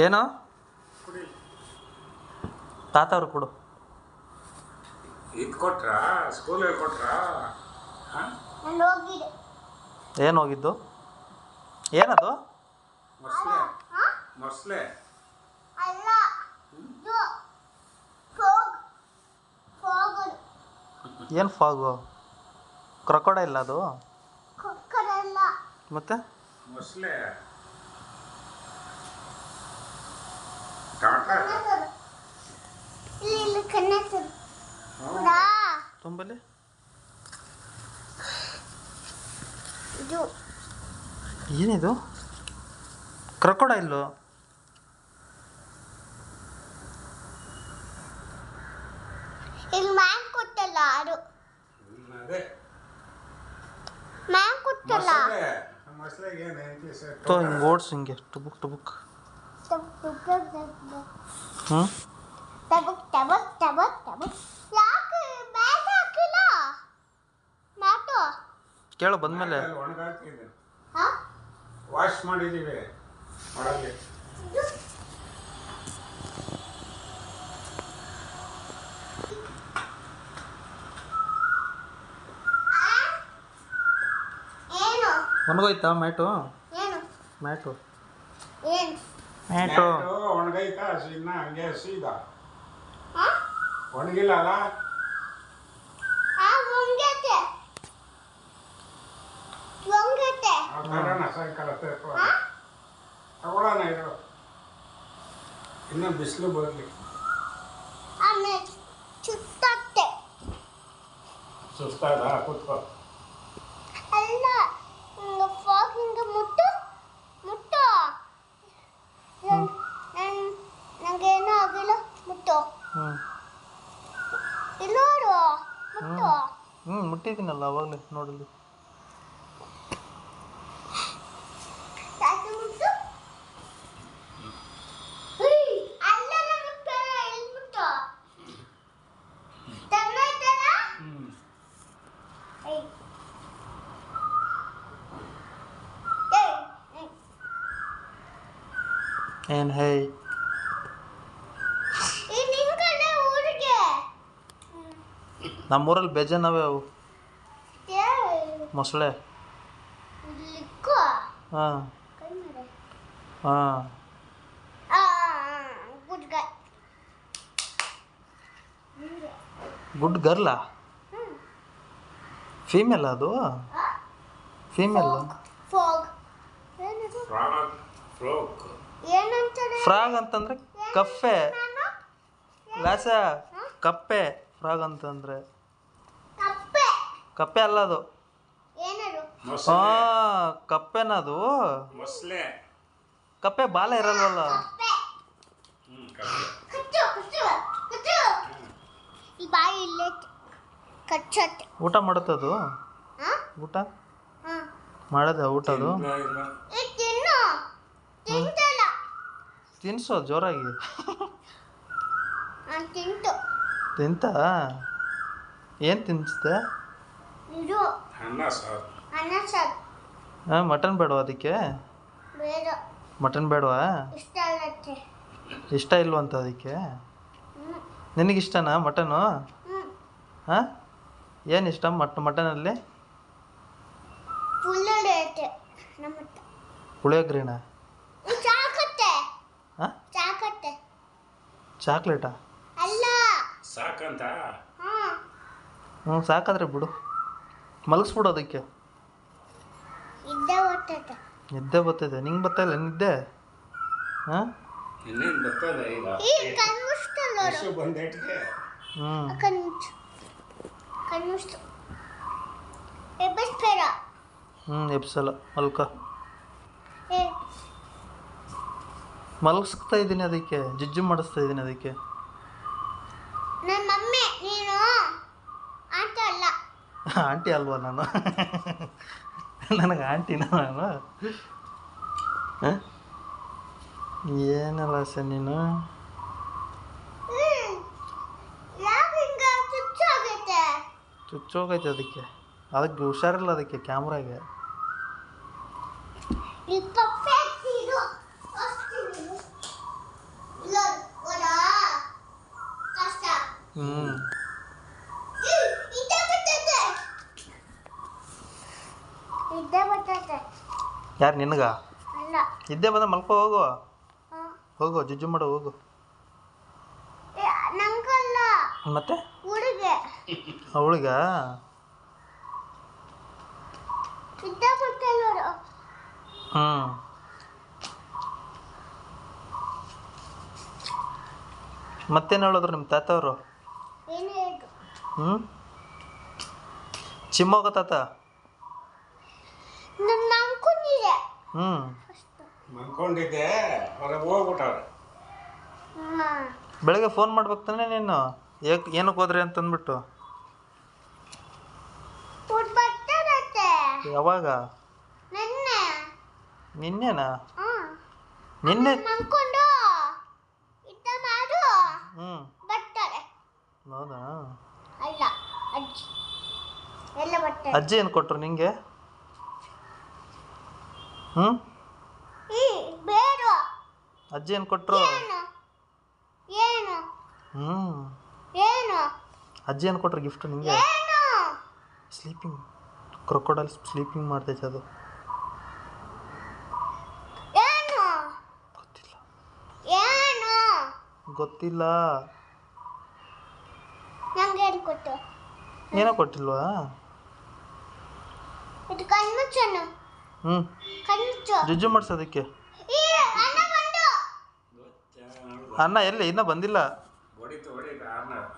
ಏನು ತಾತ ಅವ್ರು ಕೊಡು. ಇದು ಕೊಟ್ರಾ ಸ್ಕೂಲಲ್ಲಿ ಕೊಟ್ರಾ? ಏನು ಹೋಗಿದ್ದು? ಏನದು? ಮೊಸಳೆ ಮೊಸಳೆ ಏನು ಫಾಗು? ಕ್ರೊಕೊಡೈಲ್ ಅದು ಮತ್ತೆ ಮೊಸಳೆ ಟಾಟಾ ತುಂಬಲಿ ಏನಿದು? ಕ್ರೊಕೊಡೈಲು ಅದೇ ಮೊಸಳೆಗೆ ಏನು ಇಂಗ್ಲೀಷ್ ತೋ ಹಿಂಗೆ ಓಡ್ಸು, ಹಿಂಗೆ ಟುಬುಕ್ ಟುಬುಕ್. ಹ್ಞೂ ಕೇಳು ಬಂದಮೇಲೆ. ಒಣಗಾಕಿದ್ದೀನಿ, ವಾಶ್ ಮಾಡಿದ್ದೀವಿ ಒಳಗೆ. ಒಣಗೋಯ್ತಾ ಮ್ಯಾಟು? ಮ್ಯಾಟು ಮ್ಯಾಟು ಒಣಗೈತಾ? ಇನ್ನ ಹಂಗೆ ಸೀದಾ ಒಣಗಿಲ್ಲ ಅಲ್ಲ? ತಗೋಣ ಸಾಯಂಕಾಲ ತಗೊಳ್ಳೋಣ ಇರು, ಇನ್ನೂ ಬಿಸಿಲು ಬರಲಿ. ಸುಸ್ತಾದ ಕೂತ್ಕೋ. ನಂಗೇನೂ ಆಗಿಲ್ಲ ಮುಟ್ಟು. ಮುಟ್ಟಿದ್ದೀನಲ್ಲ ಅವಾಗಲೇ ನೋಡಲಿ. ಏನು ಹೇ ನಮ್ಮೂರಲ್ಲಿ ಬೇಜಾನವೆ ಅವು ಮೊಸಳೆ. ಹಾಂ ಹಾಂ ಗುಡ್ ಗರ್ಲಾ? ಫೀಮೇಲ್ ಅದು? ಫೀಮೇಲ್ ಫ್ರಾಗ್ ಅಂತಂದ್ರೆ ಕಪ್ಪೆ ಲಾಸ, ಕಪ್ಪೆ. ಫ್ರಾಗ್ ಅಂತಂದ್ರೆ ಕಪ್ಪೆ ಅಲ್ಲ ಅದು. ಹಾಂ ಕಪ್ಪೆನದು. ಮೊಸಳೆ ಕಪ್ಪೆ ಬಾಲ ಇರಲ್ವಲ್ಲ. ಊಟ ಮಾಡುತ್ತದು? ಊಟ ಮಾಡದ ಊಟದು? ತಿನ್ಸೋ ಜೋರಾಗಿ. ತಿಂತ ಏನು ತಿನ್ನಿಸ್ದೆ? ಹಾಂ ಮಟನ್ ಬೇಡವಾ ಅದಕ್ಕೆ? ಮಟನ್ ಬೇಡವಾ? ಇಷ್ಟ ಇಲ್ವಂತ ಅದಕ್ಕೆ? ನಿನಗಿಷ್ಟನಾ ಮಟನು? ಹಾಂ ಏನು ಇಷ್ಟ ಮಟನಲ್ಲಿ? ಪುಳಿಯೋಗ್ರೆನ? ಹಾಂ ಚಾಕ್ಲೇಟಾ? ಸಾಕಂತ? ಹ್ಞೂ ಸಾಕಾದ್ರೆ ಬಿಡು, ಮಲಗಿಸ್ಬಿಡು ಅದಕ್ಕೆ. ನಿದ್ದೆ ಬರ್ತಿದೆ ನಿಂಗೆ ಬರ್ತಾಯಿಲ್ಲ ನಿದ್ದೆ? ಹಾಂ ಇನ್ನೇನು ಬರ್ತದೆ ಈಗ ಬಂದೇಟ್ಗೆ. ಎಬ್ಸಲ್ಲ ಮಲ್ಕ. ಮಲಗಿಸ್ತಾ ಇದ್ದೀನಿ ಅದಕ್ಕೆ, ಜಿಜ್ಜು ಮಾಡಿಸ್ತಾ ಇದ್ದೀನಿ ಅದಕ್ಕೆ. ಆಂಟಿ ಅಲ್ವಾ ನಾನು? ನನಗೆ ಆಂಟಿನ ನಾನು? ಏನಲ್ಲ ಸರ್ ನೀನು? ಚುಚ್ಚೋಗೈತೆ ಅದಕ್ಕೆ ಹುಷಾರಿಲ್ಲ ಅದಕ್ಕೆ ಕ್ಯಾಮ್ರಾಗೆ. ಯಾರು ನಿನಗ? ಅಲ್ಲ. ಇದ್ದೇ ಬಂದ ಮಲ್ಕೋ ಹೋಗು. ಆ, ಹೋಗು ಜುಜ್ಜು ಮಾಡು ಹೋಗು. ನಂಗಲ್ಲ. ಮತ್ತೆ ಹುಡುಗೆ. ಅವಳಿಗ ಇದ್ದ ಬಿಟ್ಟಲ್ಲೋರು. ಹ್ಞೂ ಮತ್ತೇನು ಹೇಳಿದ್ರು ನಿಮ್ಮ ತಾತವರು? ಏನು ಹೇಳಿದ್ರು? ಹ್ಞೂ ಚಿಮ್ಮೋಗ ತಾತ? ನನ್ನ ಅನ್ಕೊಂಡಿದೆ ಹ್ಞೂ ಫಸ್ಟ್. ಮನ್ಕೊಂಡಿದ್ದೆ ಹೊರಗೆ ಹೋಗ್ಬಿಟ್ಟವ್ರೆ. ಬೆಳಗ್ಗೆ ಫೋನ್ ಮಾಡ್ಬೇಕು ತಾನೆ ನೀನು, ಏನಕ್ಕೆ ಹೋದ್ರಿ ಅಂತಂದ್ಬಿಟ್ಟು. ಊಟ ಬರ್ತದತ್ತೆ. ಯಾವಾಗ? ನೆನ್ನೆ. ನಿನ್ನೆನಾ? ಹಾಂ. ನಿನ್ನೆ? ಮನ್ಕೊಂಡು ಇದ್ದ ಮಾಡು ಹ್ಞೂ ಬರ್ತಾರೆ. ಹೌದಾ? ಅಲ್ಲ, ಅಜ್ಜಿ ಎಲ್ಲ ಬರ್ತಾರೆ. ಅಜ್ಜಿ ಏನು ಕೊಟ್ಟರು ನಿಂಗೆ? ಹ್ಞೂ ಬೇಡ. ಅಜ್ಜಿ ಏನು ಕೊಟ್ಟರು? ಏನು ಏನು ಹ್ಞೂ ಏನು ಅಜ್ಜಿ ಏನು ಕೊಟ್ಟರು ಗಿಫ್ಟ್ ನಿಂಗೆ? ಏನು ಸ್ಲೀಪಿಂಗ್ ಕ್ರೊಕೊಡೈಲ್ ಸ್ಲೀಪಿಂಗ್ ಮಾಡ್ತೈತೆ ಅದು. ಏನು ಗೊತ್ತಿಲ್ಲ. ಏನು ಗೊತ್ತಿಲ್ಲ. ನಂಗೆ ಏನು ಕೊಟ್ಟು? ಏನೋ ಕೊಟ್ಟಿಲ್ವಾ? ಇದು ಕಣ್ಮುಚ್ಚನು. ಹ್ಞೂ ಕಣ್ಮುಚ್ಚು. ಜುಜ್ಜು ಮಾಡ್ಸೋದಕ್ಕೆ. ಈ ಅಣ್ಣ ಬಂದು. ಅನ್ನ ಎಲ್ಲಿ ಇನ್ನೂ ಬಂದಿಲ್ಲ. ಹೊಡಿತು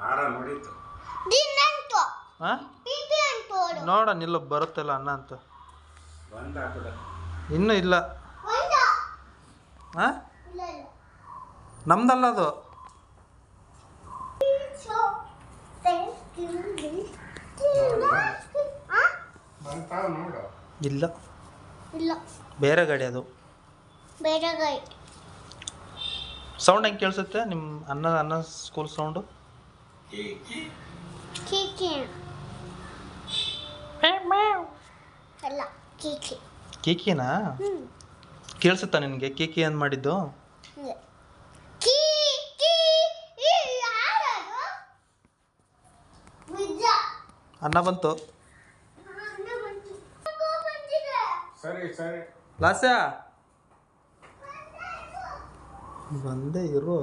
ಹಾರ ಹೊಡಿತು. ದಿನಂತು ಹಾಂ ಪಿಪಿ ಅಂತೋಡು. ನೋಡ ನಿಲ್ಲ ಬರುತ್ತಲ್ಲ ಅನ್ನ ಅಂತ. ಬಂದ ಹಾಕುದ. ಇನ್ನೂ ಇಲ್ಲ. ಒಂದು ಹಾಂ ಇಲ್ಲ ಇಲ್ಲ. ನಮ್ದಲ್ಲ ಅದು. ಬಂತಾವ ನೋಡು. ಇಲ್ಲ ಇಲ್ಲ ಬೇರೆ ಗಾಡಿ ಅದು. ಬೇರೆ ಗಾಡಿ. ಸೌಂಡ್ ಹೆಂಗೆ ಕೇಳಿಸುತ್ತೆ ನಿಮ್ಮ ಅನ್ನ ಸ್ಕೂಲ್ ಸೌಂಡು? ಕೀಕಿ ಅಲ್ಲ ಕೀಕಿ. ಕೀಕಿನಾ? ಕೇಳಿಸುತ್ತಾ ನಿನಗೆ ಕೀಕಿ ಏನು ಮಾಡಿದ್ದು? ಕೀಕಿ ಯಾರದು? ವಿಜ. ಅನ್ನ ಬಂತು. ಅಣ್ಣ ಬಂತು. ಬಂದಿದೆ. ಸರಿ ಲಾಸ್ಯ ಬಂದೇ ಇರು.